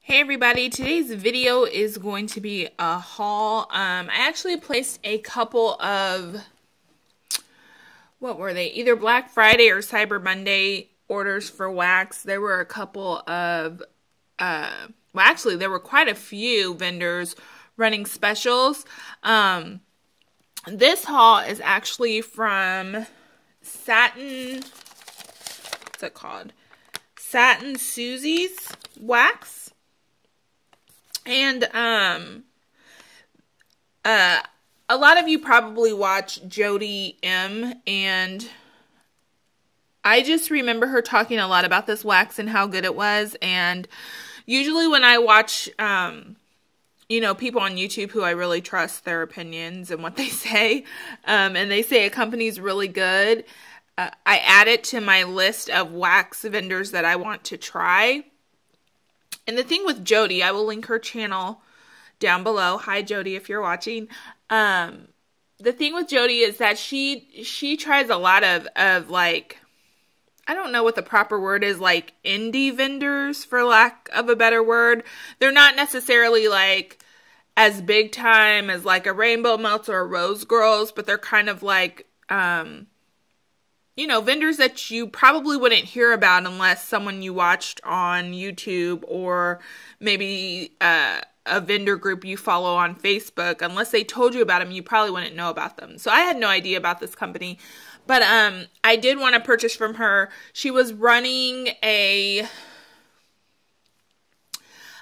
Hey everybody, today's video is going to be a haul. I actually placed a couple of, what were they? Either Black Friday or Cyber Monday orders for wax. There were a couple of, well actually there were quite a few vendors running specials. This haul is actually from Satin, what's it called? Satin Suzie's wax. And a lot of you probably watch Jody M, and I just remember her talking a lot about this wax and how good it was. And usually when I watch you know, people on YouTube who I really trust their opinions and what they say, and they say a company's really good, I add it to my list of wax vendors that I want to try. And the thing with Jody, I will link her channel down below. Hi, Jody, if you're watching. The thing with Jody is that she tries a lot of like, I don't know what the proper word is, like indie vendors, for lack of a better word. They're not necessarily like as big time as like a Rainbow Melts or a Rose Girls, but they're kind of like, you know, vendors that you probably wouldn't hear about unless someone you watched on YouTube, or maybe a vendor group you follow on Facebook. Unless they told you about them, you probably wouldn't know about them. So I had no idea about this company, but I did want to purchase from her. She was running a,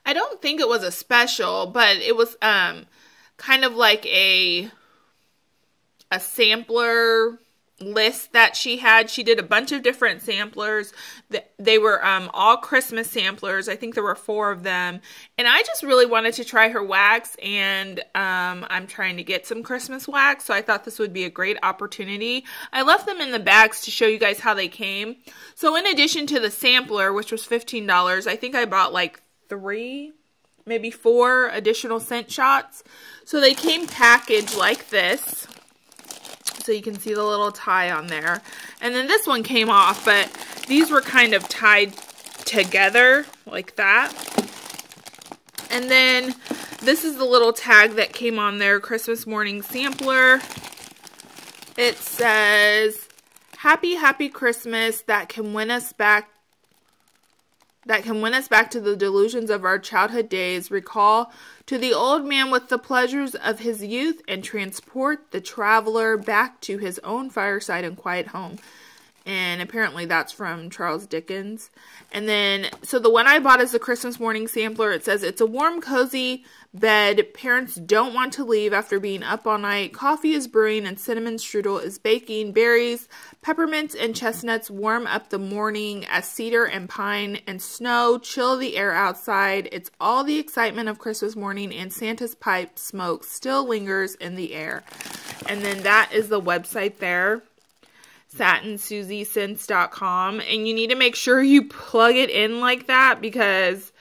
I don't think it was a special, but it was kind of like a sampler list that she had. She did a bunch of different samplers. They were all Christmas samplers. I think there were 4 of them. And I just really wanted to try her wax, and I'm trying to get some Christmas wax, so I thought this would be a great opportunity. I left them in the bags to show you guys how they came. So in addition to the sampler, which was $15, I think I bought like 3, maybe 4 additional scent shots. So they came packaged like this. So you can see the little tie on there. And then this one came off, but these were kind of tied together like that. And then this is the little tag that came on there, Christmas morning sampler. It says, "Happy, happy Christmas that can win us back to the delusions of our childhood days. Recall to the old man with the pleasures of his youth, and transport the traveler back to his own fireside and quiet home." And apparently that's from Charles Dickens. And then, so the one I bought is the Christmas morning sampler. It says, "It's a warm, cozy bed parents don't want to leave after being up all night. Coffee is brewing and cinnamon strudel is baking. Berries, peppermints, and chestnuts warm up the morning as cedar and pine and snow chill the air outside. It's all the excitement of Christmas morning, and Santa's pipe smoke still lingers in the air." And then that is the website there, SatinSuzieScents.com. And you need to make sure you plug it in like that, because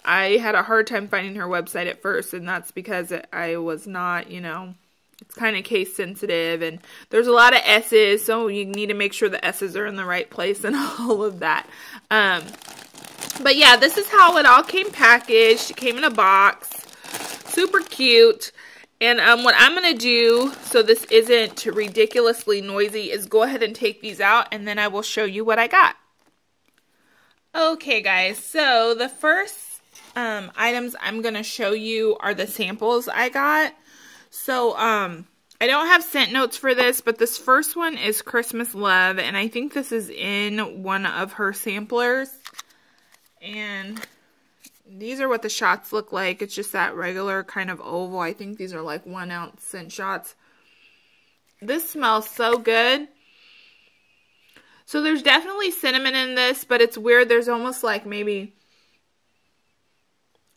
I had a hard time finding her website at first, and that's because I was not, you know, it's kind of case sensitive, and there's a lot of S's, so you need to make sure the S's are in the right place and all of that. But yeah, this is how it all came packaged. It came in a box. Super cute. And what I'm going to do, so this isn't ridiculously noisy, is go ahead and take these out, and then I will show you what I got. Okay, guys, so the first items I'm going to show you are the samples I got. So, I don't have scent notes for this, but this first one is Christmas Love, and I think this is in one of her samplers. And these are what the shots look like. It's just that regular kind of oval. I think these are like 1 ounce scent shots. This smells so good. So there's definitely cinnamon in this, but it's weird. There's almost like maybe,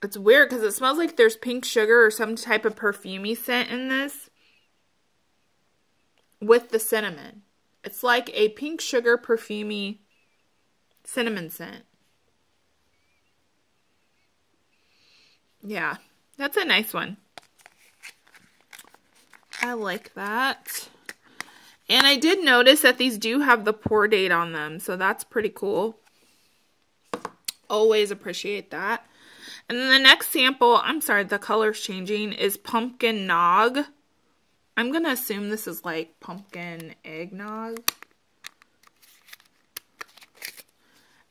it's weird because it smells like there's pink sugar or some type of perfumey scent in this with the cinnamon. It's like a pink sugar perfumey cinnamon scent. Yeah, that's a nice one. I like that. And I did notice that these do have the pour date on them, so that's pretty cool. Always appreciate that. And then the next sample, I'm sorry, the color's changing, is Pumpkin Nog. I'm going to assume this is like pumpkin eggnog.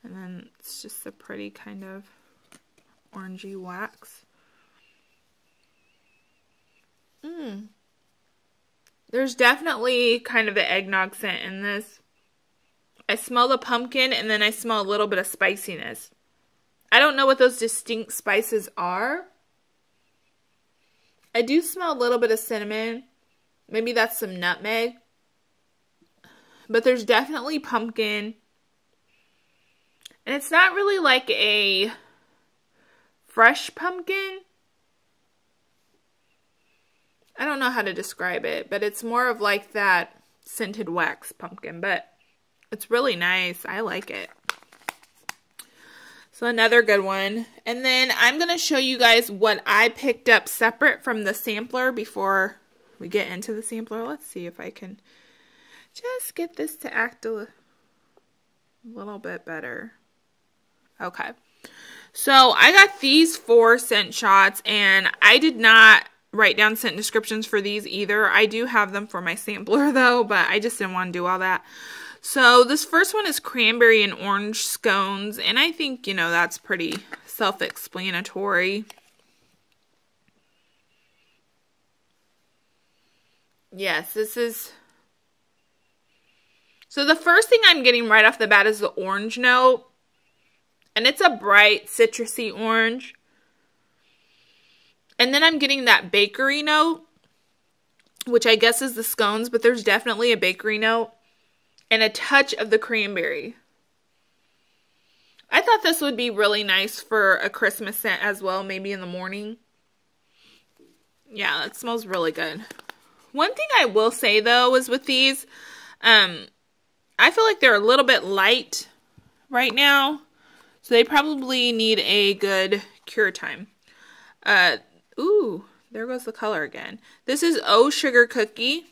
And then it's just a pretty kind of orangey wax. There's definitely kind of the eggnog scent in this. I smell the pumpkin and then I smell a little bit of spiciness. I don't know what those distinct spices are. I do smell a little bit of cinnamon. Maybe that's some nutmeg. But there's definitely pumpkin. And it's not really like a fresh pumpkin. I don't know how to describe it, but it's more of like that scented wax pumpkin, but it's really nice. I like it. So another good one. And then I'm going to show you guys what I picked up separate from the sampler before we get into the sampler. Let's see if I can just get this to act a little bit better. Okay. So I got these 4 scent shots, and I did not write down scent descriptions for these either. I do have them for my sampler though, but I just didn't want to do all that. So this first one is cranberry and orange scones, and I think, you know, that's pretty self-explanatory. Yes, this is... So the first thing I'm getting right off the bat is the orange note, and it's a bright citrusy orange. And then I'm getting that bakery note, which I guess is the scones, but there's definitely a bakery note. And a touch of the cranberry. I thought this would be really nice for a Christmas scent as well, maybe in the morning. Yeah, that smells really good. One thing I will say, though, is with these, I feel like they're a little bit light right now. So they probably need a good cure time. Ooh, there goes the color again. This is Oh Sugar Cookie.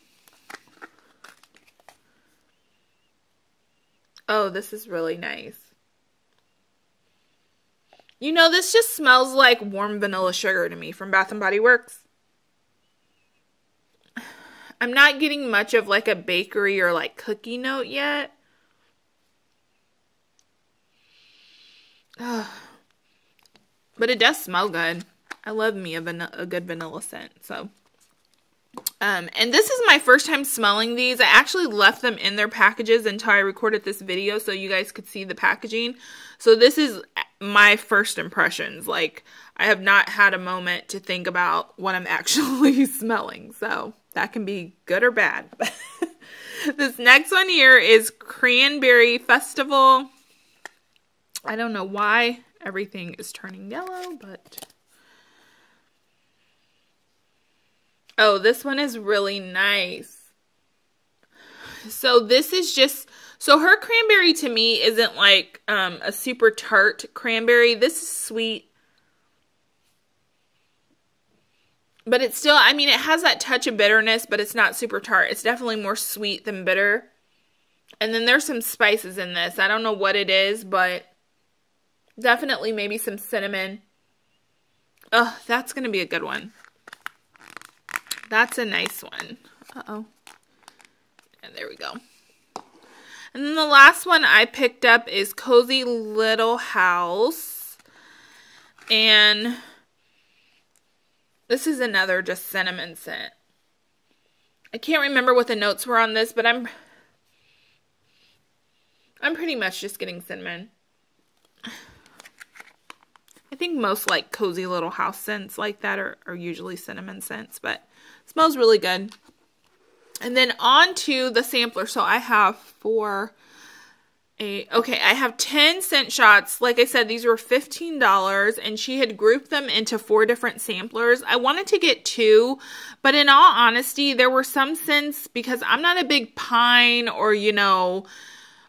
Oh, this is really nice. You know, this just smells like warm vanilla sugar to me from Bath & Body Works. I'm not getting much of like a bakery or like cookie note yet. But it does smell good. I love me a good vanilla scent. So, and this is my first time smelling these. I actually left them in their packages until I recorded this video so you guys could see the packaging. So this is my first impressions. Like, I have not had a moment to think about what I'm actually smelling. So that can be good or bad. This next one here is Cranberry Festival. I don't know why everything is turning yellow, but... Oh, this one is really nice. So this is just... So her cranberry to me isn't like a super tart cranberry. This is sweet. But it's still... I mean, it has that touch of bitterness, but it's not super tart. It's definitely more sweet than bitter. And then there's some spices in this. I don't know what it is, but... Definitely maybe some cinnamon. Oh, that's going to be a good one. That's a nice one. Uh-oh. And there we go. And then the last one I picked up is Cozy Little House. And this is another just cinnamon scent. I can't remember what the notes were on this, but I'm pretty much just getting cinnamon. I think most like Cozy Little House scents like that are usually cinnamon scents, but it smells really good. And then on to the sampler. So I have I have 10 scent shots. Like I said, these were $15 and she had grouped them into 4 different samplers. I wanted to get 2, but in all honesty, there were some scents because I'm not a big pine or, you know,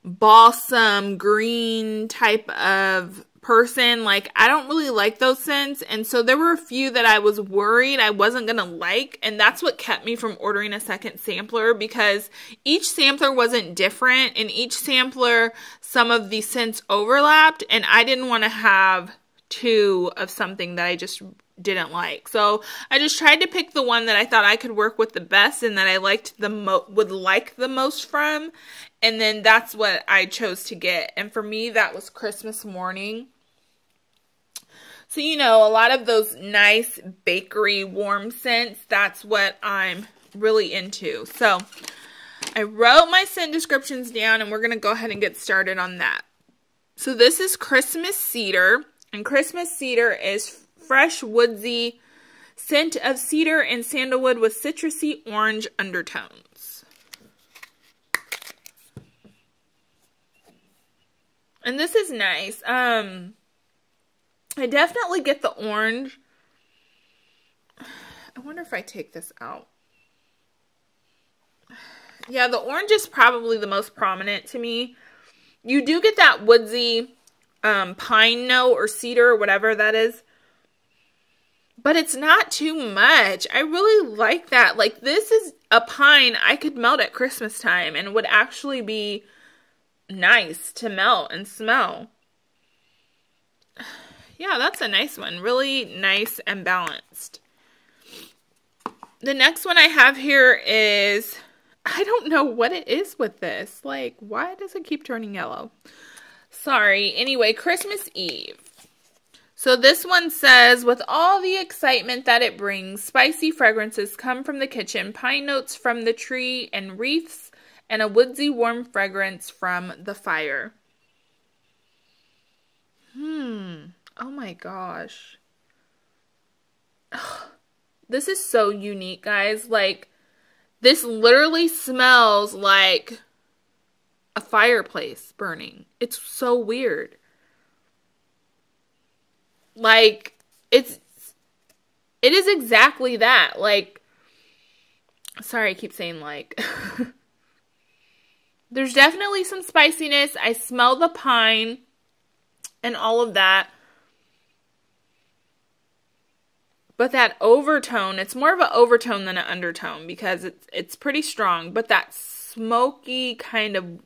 balsam green type of person. Like, I don't really like those scents, and so there were a few that I was worried I wasn't gonna like, and that's what kept me from ordering a second sampler, because each sampler wasn't different. In each sampler some of the scents overlapped, and I didn't want to have two of something that I just didn't like. So I just tried to pick the one that I thought I could work with the best and that I would like the most from. And then that's what I chose to get. And for me, that was Christmas Morning. So, you know, a lot of those nice bakery warm scents, that's what I'm really into. So I wrote my scent descriptions down and we're going to go ahead and get started on that. So this is Christmas Cedar. And Christmas Cedar is fresh, woodsy scent of cedar and sandalwood with citrusy orange undertones. And this is nice. I definitely get the orange. I wonder if I take this out. Yeah, the orange is probably the most prominent to me. You do get that woodsy pine note or cedar or whatever that is. But it's not too much. I really like that. Like, this is a pine I could melt at Christmas time and would actually be nice to melt and smell. Yeah, that's a nice one. Really nice and balanced. The next one I have here is, I don't know what it is with this. Like, why does it keep turning yellow? Sorry. Anyway, Christmas Eve. So this one says, with all the excitement that it brings, spicy fragrances come from the kitchen, pine notes from the tree and wreaths, and a woodsy warm fragrance from the fire. Oh my gosh. This is so unique, guys. Like, this literally smells like a fireplace burning. It's so weird. Like, it is exactly that. Like, sorry, I keep saying like. There's definitely some spiciness. I smell the pine and all of that. But that overtone, it's more of an overtone than an undertone because it's pretty strong. But that smoky kind of,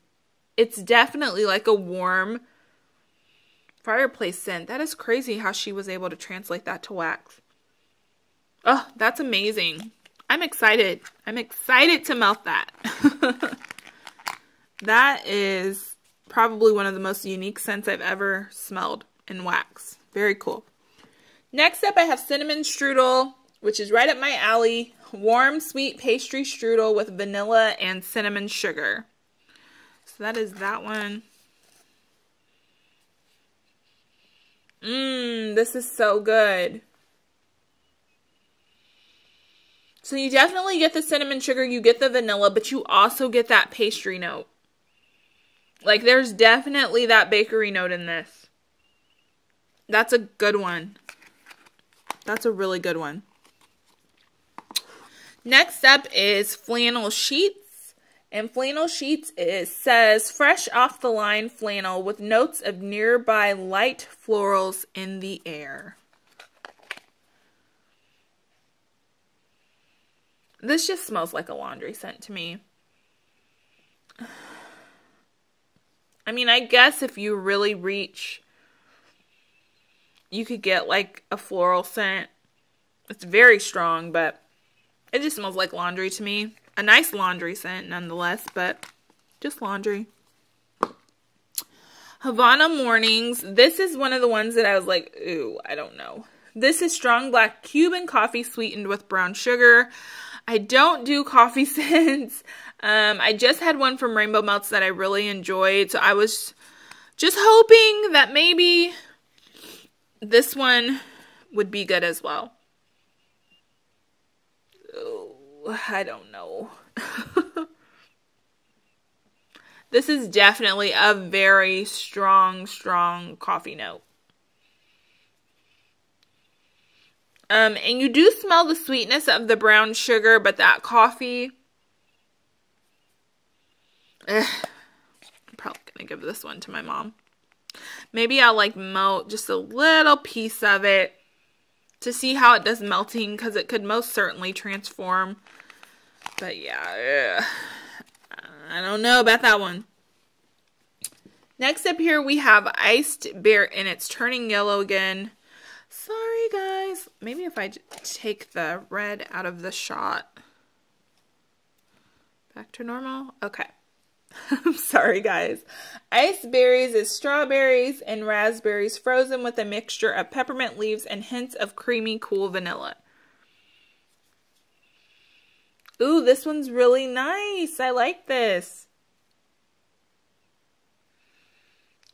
it's definitely like a warm fireplace scent. That is crazy how she was able to translate that to wax. Oh, that's amazing. I'm excited. I'm excited to melt that. That is probably one of the most unique scents I've ever smelled in wax. Very cool. Next up, I have Cinnamon Strudel, which is right up my alley. Warm, sweet pastry strudel with vanilla and cinnamon sugar. So that is that one. This is so good. So you definitely get the cinnamon sugar, you get the vanilla, but you also get that pastry note. Like, there's definitely that bakery note in this. That's a good one. That's a really good one. Next up is Flannel Sheets. And Flannel Sheets says, fresh off the line flannel with notes of nearby light florals in the air. This just smells like a laundry scent to me. I mean, I guess if you really reach, you could get like a floral scent. It's very strong, but it just smells like laundry to me. A nice laundry scent nonetheless, but just laundry. Havana Mornings. This is one of the ones that I was like, ooh, I don't know. This is strong black Cuban coffee sweetened with brown sugar. I don't do coffee scents. I just had one from Rainbow Melts that I really enjoyed. So I was just hoping that maybe this one would be good as well. Oh, I don't know. This is definitely a very strong coffee note. And you do smell the sweetness of the brown sugar, but that coffee, I'm probably going to give this one to my mom. Maybe I'll like melt just a little piece of it to see how it does melting, because it could most certainly transform. But yeah, I don't know about that one. Next up here we have Iced Berry, and it's turning yellow again. Sorry guys. Maybe if I take the red out of the shot. Back to normal? Okay. I'm sorry guys. Iced Berries is strawberries and raspberries frozen with a mixture of peppermint leaves and hints of creamy cool vanilla. Ooh, this one's really nice. I like this.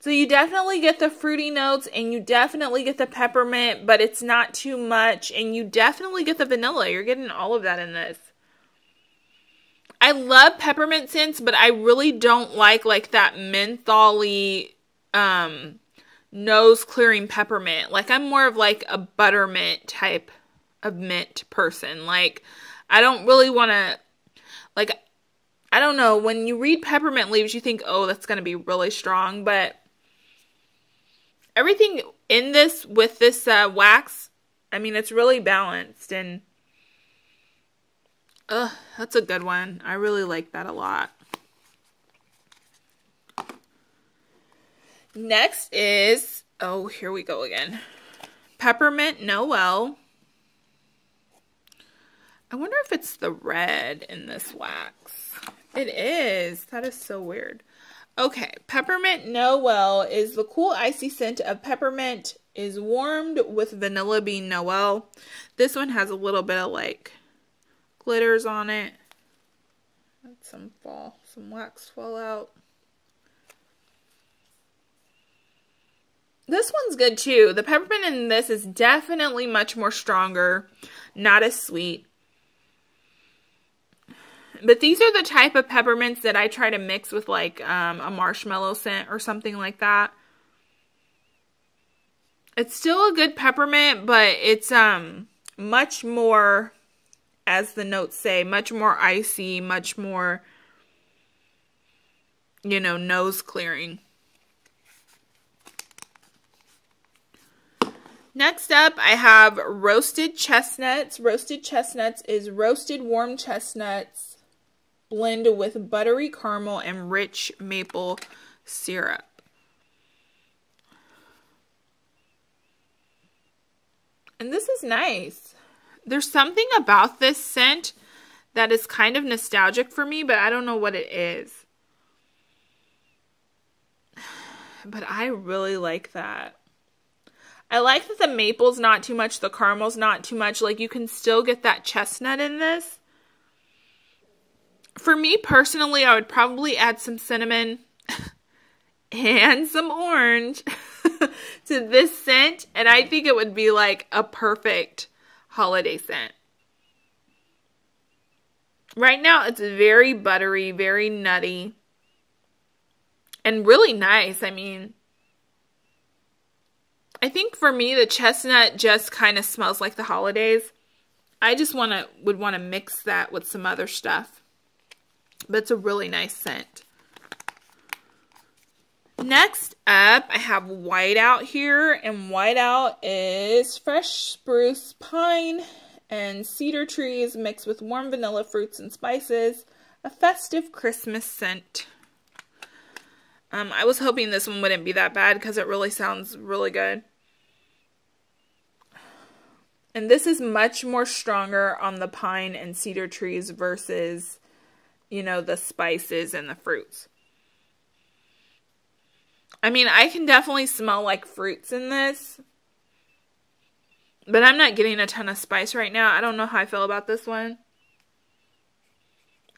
So you definitely get the fruity notes and you definitely get the peppermint, but it's not too much. And you definitely get the vanilla. You're getting all of that in this. I love peppermint scents, but I really don't like that mentholy, nose clearing peppermint. Like I'm more of like a buttermint type of mint person. Like I don't really want to, like, I don't know. When you read peppermint leaves, you think, oh, that's going to be really strong. But everything in this, with this wax, I mean, it's really balanced. And, that's a good one. I really like that a lot. Next is, oh, here we go again. Peppermint Noel. I wonder if it's the red in this wax. It is. That is so weird. Okay, Peppermint Noel is the cool icy scent of peppermint, is warmed with vanilla bean Noel. This one has a little bit of like glitters on it. Let some wax fall out. This one's good too. The peppermint in this is definitely much more stronger, not as sweet. But these are the type of peppermints that I try to mix with like a marshmallow scent or something like that. It's still a good peppermint, but it's much more, as the notes say, much more icy, much more, you know, nose clearing. Next up, I have roasted chestnuts. Roasted chestnuts is roasted warm chestnuts blend with buttery caramel and rich maple syrup. And this is nice. There's something about this scent that is kind of nostalgic for me, but I don't know what it is. But I really like that. I like that the maple's not too much, the caramel's not too much. Like, you can still get that chestnut in this. For me personally, I would probably add some cinnamon and some orange to this scent. And I think it would be like a perfect holiday scent. Right now, it's very buttery, very nutty, and really nice. I mean, I think for me, the chestnut just kind of smells like the holidays. I just would want to mix that with some other stuff. But it's a really nice scent. Next up, I have Whiteout here. And Whiteout is fresh spruce, pine, and cedar trees mixed with warm vanilla fruits and spices. A festive Christmas scent. I was hoping this one wouldn't be that bad because it really sounds really good. And this is much more stronger on the pine and cedar trees versus, you know, the spices and the fruits. I mean, I can definitely smell like fruits in this. But I'm not getting a ton of spice right now. I don't know how I feel about this one.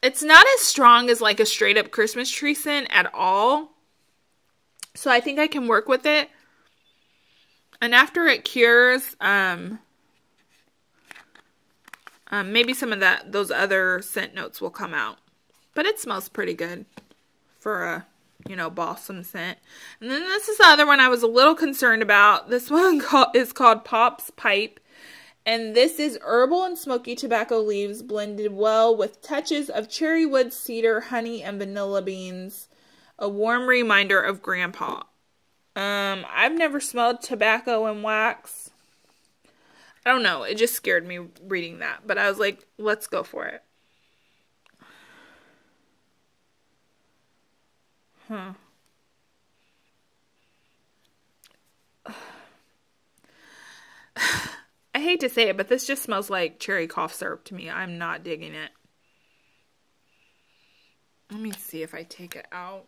It's not as strong as like a straight up Christmas tree scent at all. So I think I can work with it. And after it cures, maybe some of those other scent notes will come out. But it smells pretty good for a, you know, balsam scent. And then this is the other one I was a little concerned about. This one is called Pop's Pipe. And this is herbal and smoky tobacco leaves blended well with touches of cherry wood, cedar, honey, and vanilla beans. A warm reminder of Grandpa. I've never smelled tobacco and wax. I don't know. It just scared me reading that. But I was like, let's go for it. I hate to say it, but this just smells like cherry cough syrup to me. I'm not digging it. Let me see if I take it out.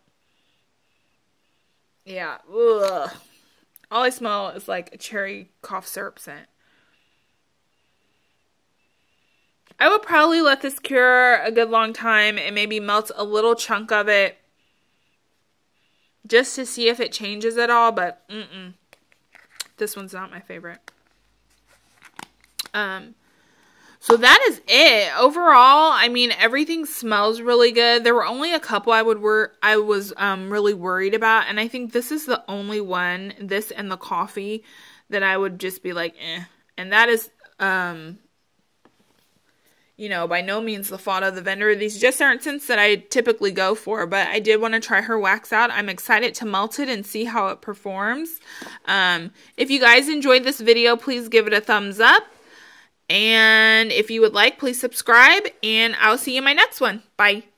Yeah. Ugh. All I smell is like a cherry cough syrup scent. I would probably let this cure a good long time and maybe melt a little chunk of it just to see if it changes at all, but this one's not my favorite. So that is it. Overall, I mean, everything smells really good. There were only a couple I was really worried about, and I think this is the only one, this and the coffee, that I would just be like, eh. And that is, you know, by no means the fault of the vendor. These just aren't scents that I typically go for, but I did want to try her wax out. I'm excited to melt it and see how it performs. If you guys enjoyed this video, please give it a thumbs up. And if you would like, please subscribe, and I'll see you in my next one. Bye.